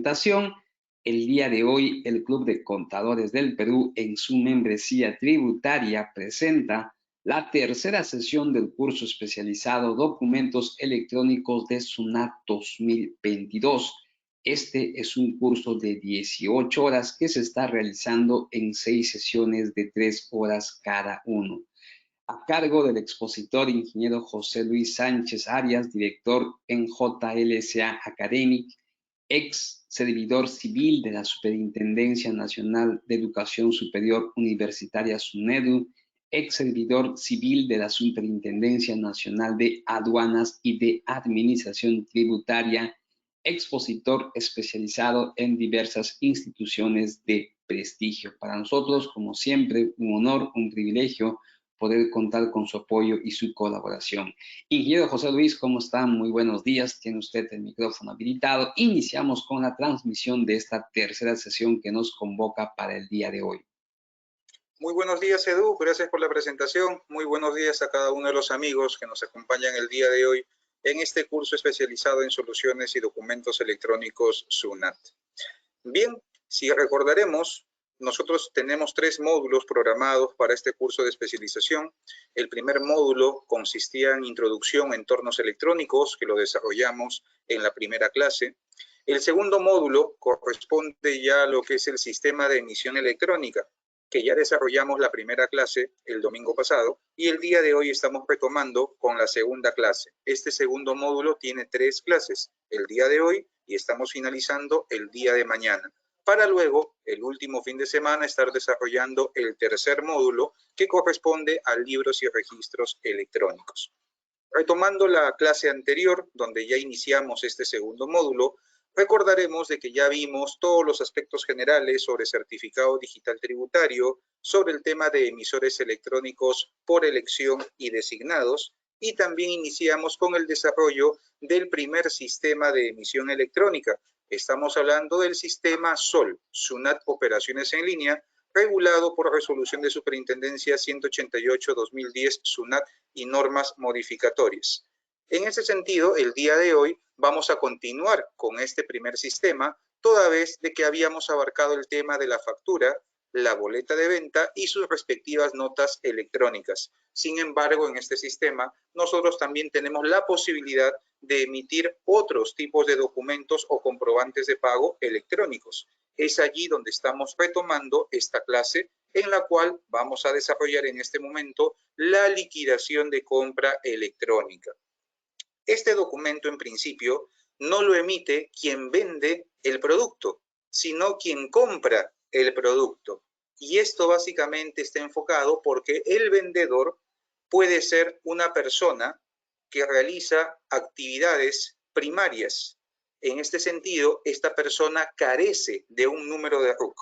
presentación. El día de hoy, el Club de Contadores del Perú, en su membresía tributaria, presenta la tercera sesión del curso especializado Documentos Electrónicos de SUNAT 2022. Este es un curso de 18 horas que se está realizando en 6 sesiones de 3 horas cada uno, a cargo del expositor ingeniero José Luis Sánchez Arias, director en JLSA Academic, ex servidor civil de la Superintendencia Nacional de Educación Superior Universitaria SUNEDU, ex servidor civil de la Superintendencia Nacional de Aduanas y de Administración Tributaria, expositor especializado en diversas instituciones de prestigio. Para nosotros, como siempre, un honor, un privilegio poder contar con su apoyo y su colaboración. Ingeniero José Luis, ¿cómo está? Muy buenos días. Tiene usted el micrófono habilitado. Iniciamos con la transmisión de esta tercera sesión que nos convoca para el día de hoy. Muy buenos días, Edu. Gracias por la presentación. Muy buenos días a cada uno de los amigos que nos acompañan el día de hoy en este curso especializado en soluciones y documentos electrónicos SUNAT. Bien, si recordaremos, nosotros tenemos 3 módulos programados para este curso de especialización. El primer módulo consistía en introducción a entornos electrónicos, que lo desarrollamos en la primera clase. El segundo módulo corresponde ya a lo que es el sistema de emisión electrónica, que ya desarrollamos la primera clase el domingo pasado, y el día de hoy estamos retomando con la segunda clase. Este segundo módulo tiene 3 clases, el día de hoy, y estamos finalizando el día de mañana, para luego, el último fin de semana, estar desarrollando el tercer módulo, que corresponde a libros y registros electrónicos. Retomando la clase anterior, donde ya iniciamos este segundo módulo, recordaremos de que ya vimos todos los aspectos generales sobre certificado digital tributario, sobre el tema de emisores electrónicos por elección y designados, y también iniciamos con el desarrollo del primer sistema de emisión electrónica. Estamos hablando del sistema SOL, SUNAT Operaciones en Línea, regulado por resolución de Superintendencia 188-2010 SUNAT y normas modificatorias. En ese sentido, el día de hoy vamos a continuar con este primer sistema, toda vez de que habíamos abarcado el tema de la factura, la boleta de venta y sus respectivas notas electrónicas. Sin embargo, en este sistema, nosotros también tenemos la posibilidad de emitir otros tipos de documentos o comprobantes de pago electrónicos. Es allí donde estamos retomando esta clase, en la cual vamos a desarrollar en este momento la liquidación de compra electrónica. Este documento, en principio, no lo emite quien vende el producto, sino quien compra el producto. Y esto básicamente está enfocado porque el vendedor puede ser una persona que realiza actividades primarias. En este sentido, esta persona carece de un número de RUC.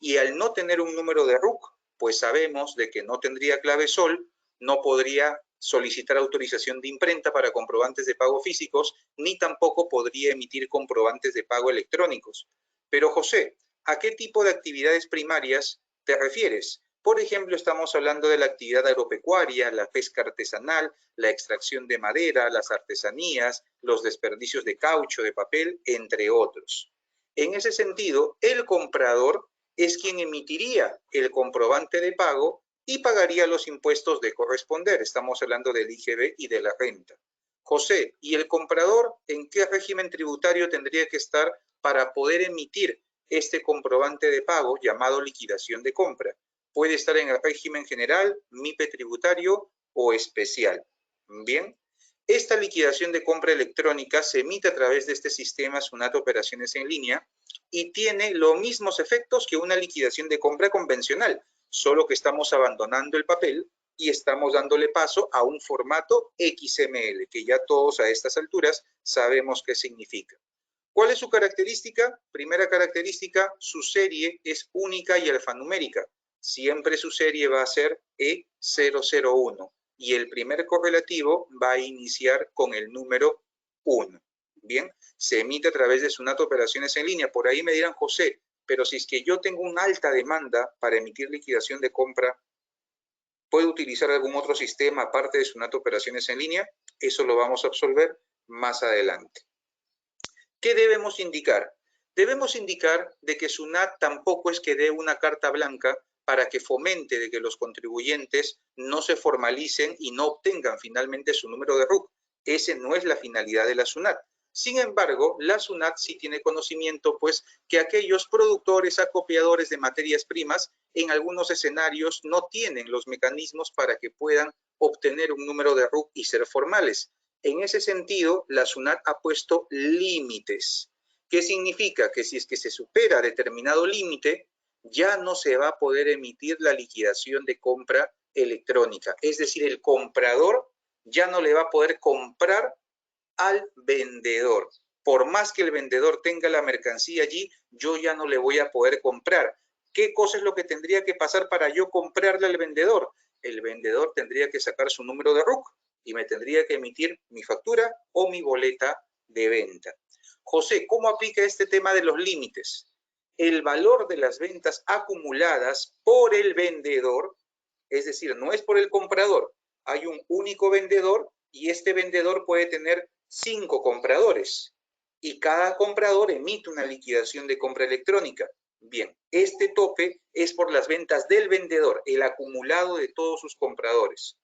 Y al no tener un número de RUC, pues sabemos de que no tendría clave SOL, no podría solicitar autorización de imprenta para comprobantes de pago físicos, ni tampoco podría emitir comprobantes de pago electrónicos. Pero José, ¿a qué tipo de actividades primarias te refieres? Por ejemplo, estamos hablando de la actividad agropecuaria, la pesca artesanal, la extracción de madera, las artesanías, los desperdicios de caucho, de papel, entre otros. En ese sentido, el comprador es quien emitiría el comprobante de pago y pagaría los impuestos de corresponder. Estamos hablando del IGB y de la renta. José, ¿y el comprador en qué régimen tributario tendría que estar para poder emitir este comprobante de pago llamado liquidación de compra? Puede estar en el régimen general, MIPE tributario o especial. Bien, esta liquidación de compra electrónica se emite a través de este sistema SUNAT Operaciones en Línea y tiene los mismos efectos que una liquidación de compra convencional, solo que estamos abandonando el papel y estamos dándole paso a un formato XML, que ya todos a estas alturas sabemos qué significa. ¿Cuál es su característica? Primera característica, su serie es única y alfanumérica. Siempre su serie va a ser E001 y el primer correlativo va a iniciar con el número 1. Bien, se emite a través de SUNAT Operaciones en Línea. Por ahí me dirán, José, pero si es que yo tengo una alta demanda para emitir liquidación de compra, ¿puedo utilizar algún otro sistema aparte de SUNAT Operaciones en Línea? Eso lo vamos a absolver más adelante. ¿Qué debemos indicar? Debemos indicar de que SUNAT tampoco es que dé una carta blanca para que fomente de que los contribuyentes no se formalicen y no obtengan finalmente su número de RUC. Esa no es la finalidad de la SUNAT. Sin embargo, la SUNAT sí tiene conocimiento, pues, que aquellos productores, acopiadores de materias primas, en algunos escenarios no tienen los mecanismos para que puedan obtener un número de RUC y ser formales. En ese sentido, la SUNAT ha puesto límites. ¿Qué significa? Que si es que se supera determinado límite, ya no se va a poder emitir la liquidación de compra electrónica. Es decir, el comprador ya no le va a poder comprar al vendedor. Por más que el vendedor tenga la mercancía allí, yo ya no le voy a poder comprar. ¿Qué cosa es lo que tendría que pasar para yo comprarle al vendedor? El vendedor tendría que sacar su número de RUC y me tendría que emitir mi factura o mi boleta de venta. José, ¿cómo aplica este tema de los límites? El valor de las ventas acumuladas por el vendedor, es decir, no es por el comprador, hay un único vendedor y este vendedor puede tener 5 compradores y cada comprador emite una liquidación de compra electrónica. Bien, este tope es por las ventas del vendedor, el acumulado de todos sus compradores.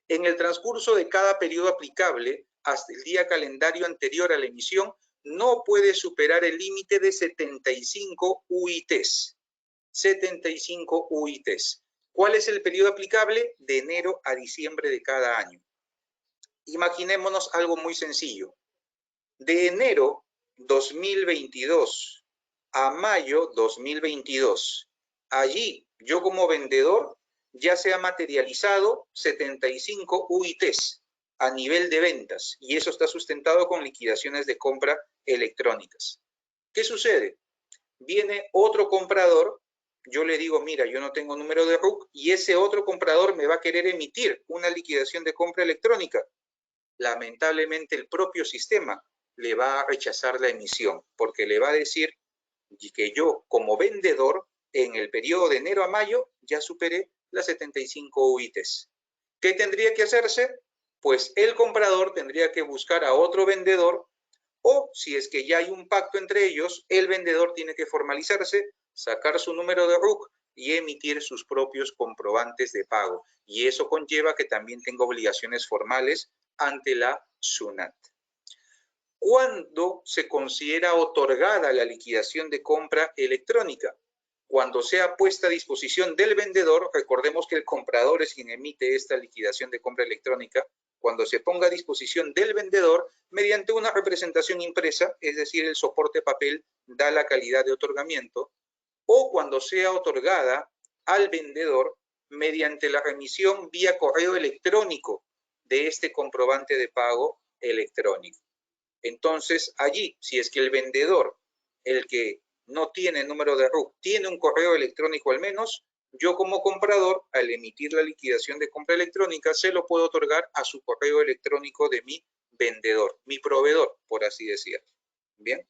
En el transcurso de cada periodo aplicable, hasta el día calendario anterior a la emisión, no puede superar el límite de 75 UITs. 75 UITs. ¿Cuál es el periodo aplicable? De enero a diciembre de cada año. Imaginémonos algo muy sencillo. De enero 2022 a mayo 2022, allí yo como vendedor ya se ha materializado 75 UITs a nivel de ventas y eso está sustentado con liquidaciones de compra electrónicas. ¿Qué sucede? Viene otro comprador, yo le digo, mira, yo no tengo número de RUC y ese otro comprador me va a querer emitir una liquidación de compra electrónica. Lamentablemente el propio sistema le va a rechazar la emisión porque le va a decir que yo como vendedor en el periodo de enero a mayo ya superé las 75 UITs. ¿Qué tendría que hacerse? Pues el comprador tendría que buscar a otro vendedor o si es que ya hay un pacto entre ellos, el vendedor tiene que formalizarse, sacar su número de RUC y emitir sus propios comprobantes de pago. Y eso conlleva que también tenga obligaciones formales ante la SUNAT. ¿Cuándo se considera otorgada la liquidación de compra electrónica? Cuando sea puesta a disposición del vendedor, recordemos que el comprador es quien emite esta liquidación de compra electrónica, cuando se ponga a disposición del vendedor mediante una representación impresa, es decir, el soporte papel da la calidad de otorgamiento, o cuando sea otorgada al vendedor mediante la remisión vía correo electrónico de este comprobante de pago electrónico. Entonces, allí, si es que el vendedor, el que no tiene número de RUC, tiene un correo electrónico al menos, yo como comprador, al emitir la liquidación de compra electrónica, se lo puedo otorgar a su correo electrónico de mi vendedor, mi proveedor, por así decirlo. Bien.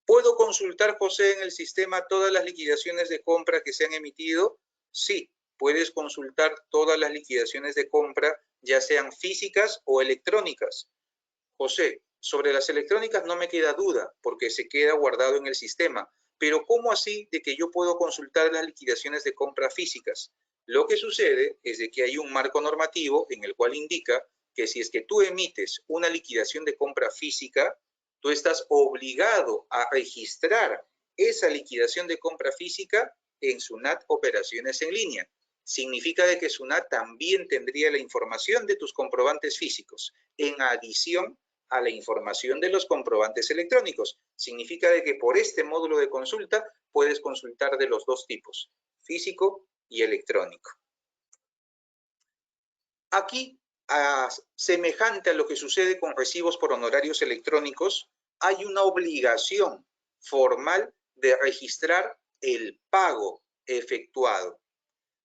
¿Puedo consultar, José, en el sistema todas las liquidaciones de compra que se han emitido? Sí, puedes consultar todas las liquidaciones de compra, ya sean físicas o electrónicas. José, sobre las electrónicas no me queda duda, porque se queda guardado en el sistema. Pero ¿cómo así de que yo puedo consultar las liquidaciones de compra físicas? Lo que sucede es de que hay un marco normativo en el cual indica que si es que tú emites una liquidación de compra física, tú estás obligado a registrar esa liquidación de compra física en SUNAT Operaciones en Línea. Significa de que SUNAT también tendría la información de tus comprobantes físicos, en adición a la información de los comprobantes electrónicos. Significa de que por este módulo de consulta puedes consultar de los dos tipos, físico y electrónico. Aquí, semejante a lo que sucede con recibos por honorarios electrónicos, hay una obligación formal de registrar el pago efectuado.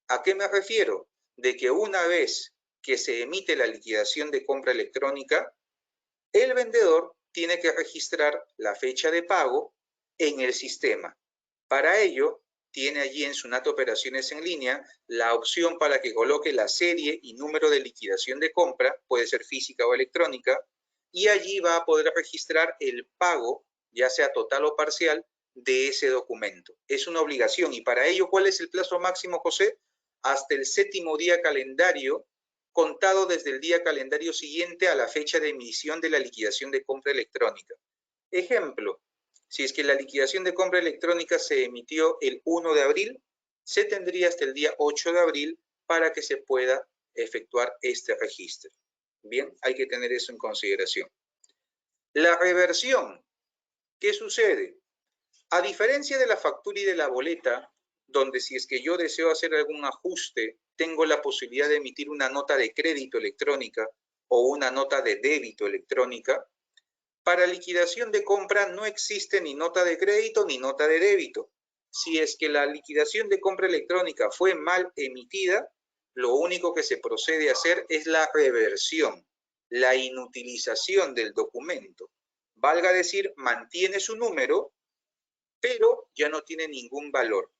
¿A qué me refiero? De que una vez que se emite la liquidación de compra electrónica, el vendedor tiene que registrar la fecha de pago en el sistema. Para ello, tiene allí en SUNAT Operaciones en Línea la opción para que coloque la serie y número de liquidación de compra, puede ser física o electrónica, y allí va a poder registrar el pago ya sea total o parcial, de ese documento. Es una obligación. Y para ello, ¿cuál es el plazo máximo, José? Hasta el 7º día calendario, contado desde el día calendario siguiente a la fecha de emisión de la liquidación de compra electrónica. Ejemplo, si es que la liquidación de compra electrónica se emitió el 1 de abril, se tendría hasta el día 8 de abril para que se pueda efectuar este registro. Bien, hay que tener eso en consideración. La reversión, ¿qué sucede? A diferencia de la factura y de la boleta, donde si es que yo deseo hacer algún ajuste, tengo la posibilidad de emitir una nota de crédito electrónica o una nota de débito electrónica, para liquidación de compra no existe ni nota de crédito ni nota de débito. Si es que la liquidación de compra electrónica fue mal emitida, lo único que se procede a hacer es la reversión, la inutilización del documento. Valga decir, mantiene su número, pero ya no tiene ningún valor.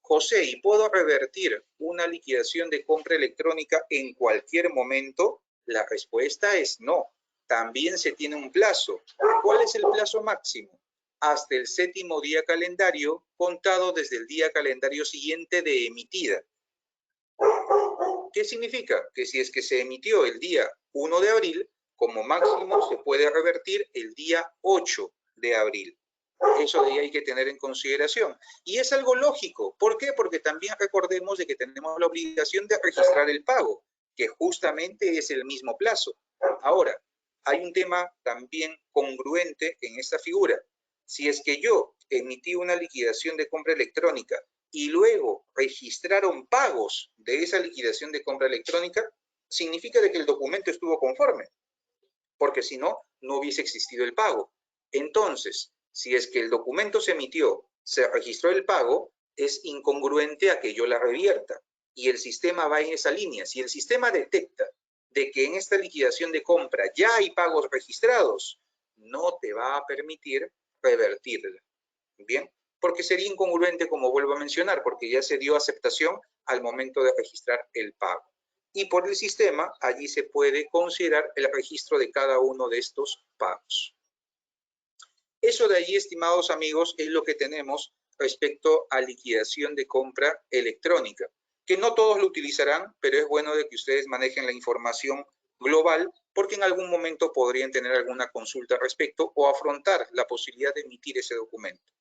José, ¿y puedo revertir una liquidación de compra electrónica en cualquier momento? La respuesta es no. También se tiene un plazo. ¿Cuál es el plazo máximo? Hasta el 7º día calendario, contado desde el día calendario siguiente de emitida. ¿Qué significa? Que si es que se emitió el día 1 de abril, como máximo se puede revertir el día 8 de abril. Eso de ahí hay que tener en consideración. Y es algo lógico. ¿Por qué? Porque también recordemos de que tenemos la obligación de registrar el pago, que justamente es el mismo plazo. Ahora, hay un tema también congruente en esta figura. Si es que yo emití una liquidación de compra electrónica y luego registraron pagos de esa liquidación de compra electrónica, significa de que el documento estuvo conforme, porque si no, no hubiese existido el pago. Entonces, si es que el documento se emitió, se registró el pago, es incongruente a que yo la revierta. Y el sistema va en esa línea. Si el sistema detecta de que en esta liquidación de compra ya hay pagos registrados, no te va a permitir revertirla. ¿Bien? Porque sería incongruente, como vuelvo a mencionar, porque ya se dio aceptación al momento de registrar el pago. Y por el sistema, allí se puede considerar el registro de cada uno de estos pagos. Eso de allí, estimados amigos, es lo que tenemos respecto a liquidación de compra electrónica, que no todos lo utilizarán, pero es bueno de que ustedes manejen la información global, porque en algún momento podrían tener alguna consulta al respecto o afrontar la posibilidad de emitir ese documento.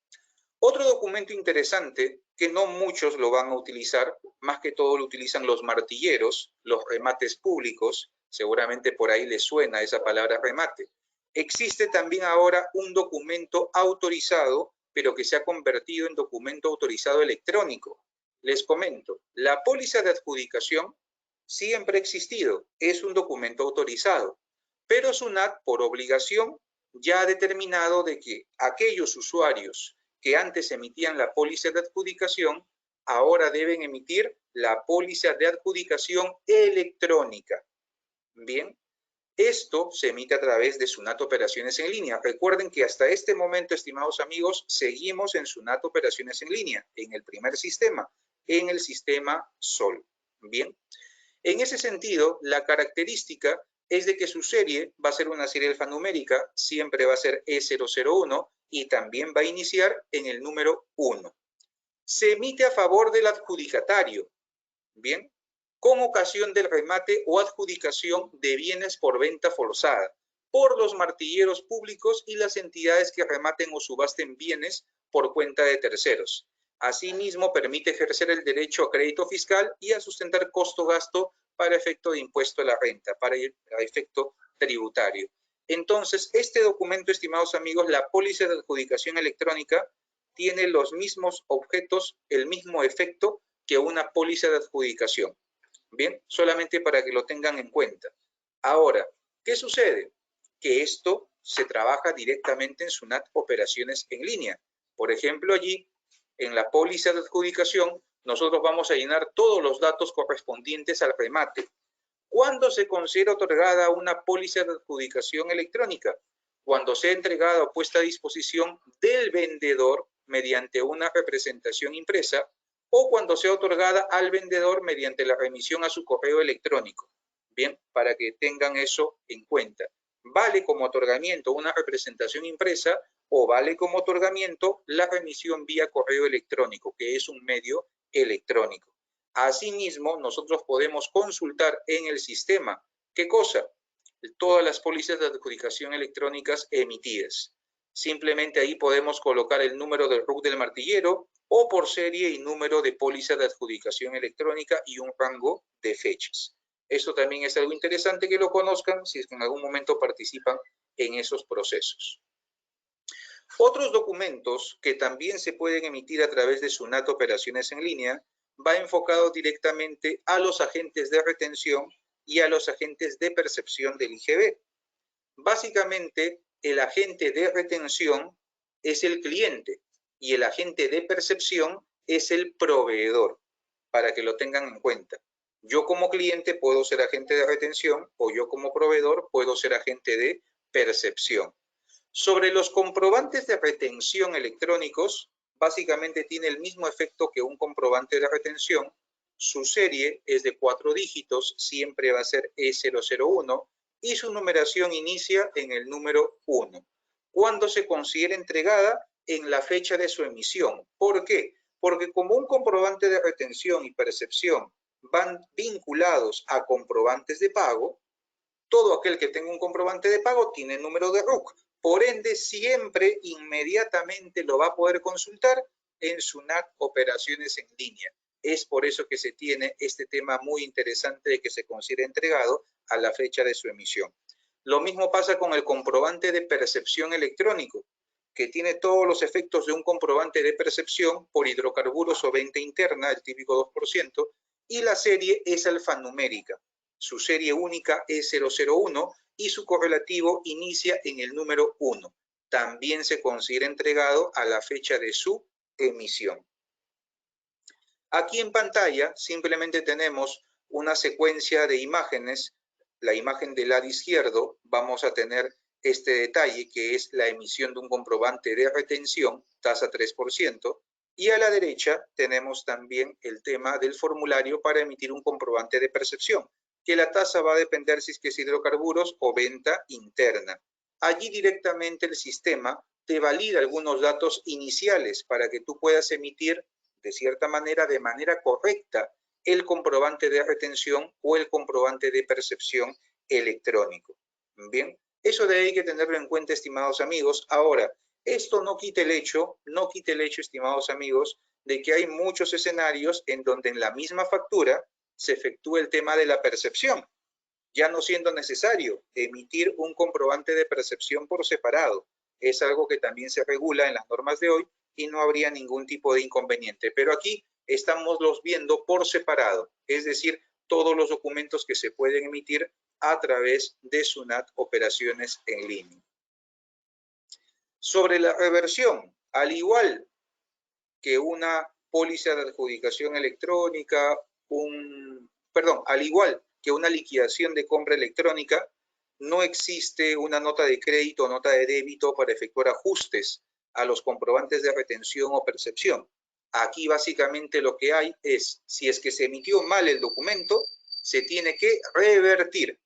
Otro documento interesante, que no muchos lo van a utilizar, más que todo lo utilizan los martilleros, los remates públicos, seguramente por ahí les suena esa palabra remate. Existe también ahora un documento autorizado, pero que se ha convertido en documento autorizado electrónico. Les comento, la póliza de adjudicación siempre ha existido, es un documento autorizado, pero SUNAT, por obligación, ya ha determinado de que aquellos usuarios que antes emitían la póliza de adjudicación, ahora deben emitir la póliza de adjudicación electrónica. Bien, esto se emite a través de SUNAT Operaciones en Línea. Recuerden que hasta este momento, estimados amigos, seguimos en SUNAT Operaciones en Línea, en el primer sistema, en el sistema SOL. Bien, en ese sentido, la característica es de que su serie va a ser una serie alfanumérica, siempre va a ser E001 y también va a iniciar en el número 1. Se emite a favor del adjudicatario, ¿bien? Con ocasión del remate o adjudicación de bienes por venta forzada, por los martilleros públicos y las entidades que rematen o subasten bienes por cuenta de terceros. Asimismo, permite ejercer el derecho a crédito fiscal y a sustentar costo-gasto para efecto de impuesto a la renta, para efecto tributario. Entonces, este documento, estimados amigos, la póliza de adjudicación electrónica, tiene los mismos objetos, el mismo efecto que una póliza de adjudicación. Bien, solamente para que lo tengan en cuenta. Ahora, ¿qué sucede? Que esto se trabaja directamente en SUNAT Operaciones en Línea. Por ejemplo, allí, en la póliza de adjudicación, nosotros vamos a llenar todos los datos correspondientes al remate. ¿Cuándo se considera otorgada una póliza de adjudicación electrónica? Cuando sea entregada o puesta a disposición del vendedor mediante una representación impresa o cuando sea otorgada al vendedor mediante la remisión a su correo electrónico. Bien, para que tengan eso en cuenta. Vale como otorgamiento una representación impresa o vale como otorgamiento la remisión vía correo electrónico, que es un medio electrónico. Asimismo, nosotros podemos consultar en el sistema, ¿qué cosa? Todas las pólizas de adjudicación electrónicas emitidas. Simplemente ahí podemos colocar el número del RUC del martillero o por serie y número de póliza de adjudicación electrónica y un rango de fechas. Esto también es algo interesante que lo conozcan si es que en algún momento participan en esos procesos. Otros documentos que también se pueden emitir a través de SUNAT Operaciones en Línea va enfocado directamente a los agentes de retención y a los agentes de percepción del IGB. Básicamente, el agente de retención es el cliente y el agente de percepción es el proveedor, para que lo tengan en cuenta. Yo como cliente puedo ser agente de retención o yo como proveedor puedo ser agente de percepción. Sobre los comprobantes de retención electrónicos, básicamente tiene el mismo efecto que un comprobante de retención. Su serie es de 4 dígitos, siempre va a ser E001 y su numeración inicia en el número 1. ¿Cuándo se considera entregada? En la fecha de su emisión. ¿Por qué? Porque como un comprobante de retención y percepción van vinculados a comprobantes de pago, todo aquel que tenga un comprobante de pago tiene número de RUC. Por ende, siempre, inmediatamente lo va a poder consultar en SUNAT Operaciones en Línea. Es por eso que se tiene este tema muy interesante de que se considere entregado a la fecha de su emisión. Lo mismo pasa con el comprobante de percepción electrónico, que tiene todos los efectos de un comprobante de percepción por hidrocarburos o venta interna, el típico 2%, y la serie es alfanumérica. Su serie única es 001 y su correlativo inicia en el número 1. También se considera entregado a la fecha de su emisión. Aquí en pantalla simplemente tenemos una secuencia de imágenes. La imagen del lado izquierdo vamos a tener este detalle que es la emisión de un comprobante de retención, tasa 3%, y a la derecha tenemos también el tema del formulario para emitir un comprobante de percepción, que la tasa va a depender si es que es hidrocarburos o venta interna. Allí directamente el sistema te valida algunos datos iniciales para que tú puedas emitir de cierta manera, de manera correcta, el comprobante de retención o el comprobante de percepción electrónico. Bien, eso de ahí hay que tenerlo en cuenta, estimados amigos. Ahora, esto no quita el hecho, estimados amigos, de que hay muchos escenarios en donde en la misma factura se efectúa el tema de la percepción, ya no siendo necesario emitir un comprobante de percepción por separado. Es algo que también se regula en las normas de hoy y no habría ningún tipo de inconveniente. Pero aquí estamos los viendo por separado, es decir, todos los documentos que se pueden emitir a través de SUNAT Operaciones en Línea. Sobre la reversión, al igual que una póliza de adjudicación electrónica, al igual que una liquidación de compra electrónica, no existe una nota de crédito o nota de débito para efectuar ajustes a los comprobantes de retención o percepción. Aquí básicamente lo que hay es, si es que se emitió mal el documento, se tiene que revertir.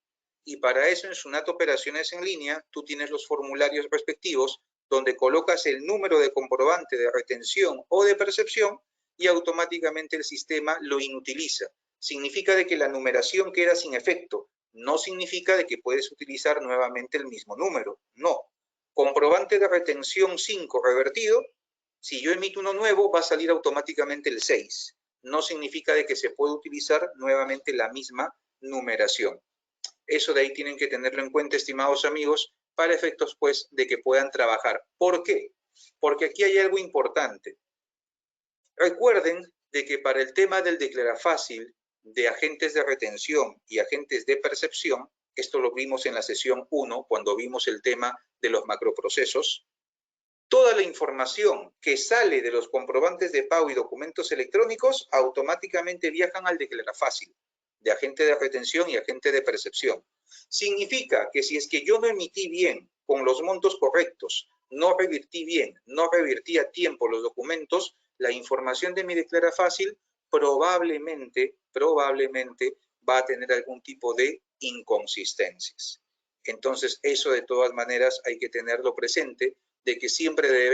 Y para eso en SUNAT Operaciones en Línea, tú tienes los formularios respectivos donde colocas el número de comprobante de retención o de percepción y automáticamente el sistema lo inutiliza. Significa de que la numeración queda sin efecto. No significa de que puedes utilizar nuevamente el mismo número. No. Comprobante de retención 5 revertido, si yo emito uno nuevo va a salir automáticamente el 6. No significa de que se pueda utilizar nuevamente la misma numeración. Eso de ahí tienen que tenerlo en cuenta, estimados amigos, para efectos pues de que puedan trabajar. ¿Por qué? Porque aquí hay algo importante. Recuerden de que para el tema del declarafácil de agentes de retención y agentes de percepción, esto lo vimos en la sesión 1 cuando vimos el tema de los macroprocesos, toda la información que sale de los comprobantes de pago y documentos electrónicos automáticamente viajan al declarafácil de agente de retención y agente de percepción. Significa que si es que yo no emití bien con los montos correctos, no revirtí bien, no revirtí a tiempo los documentos, la información de mi declarafácil probablemente va a tener algún tipo de inconsistencias. Entonces, eso de todas maneras hay que tenerlo presente de que siempre debemos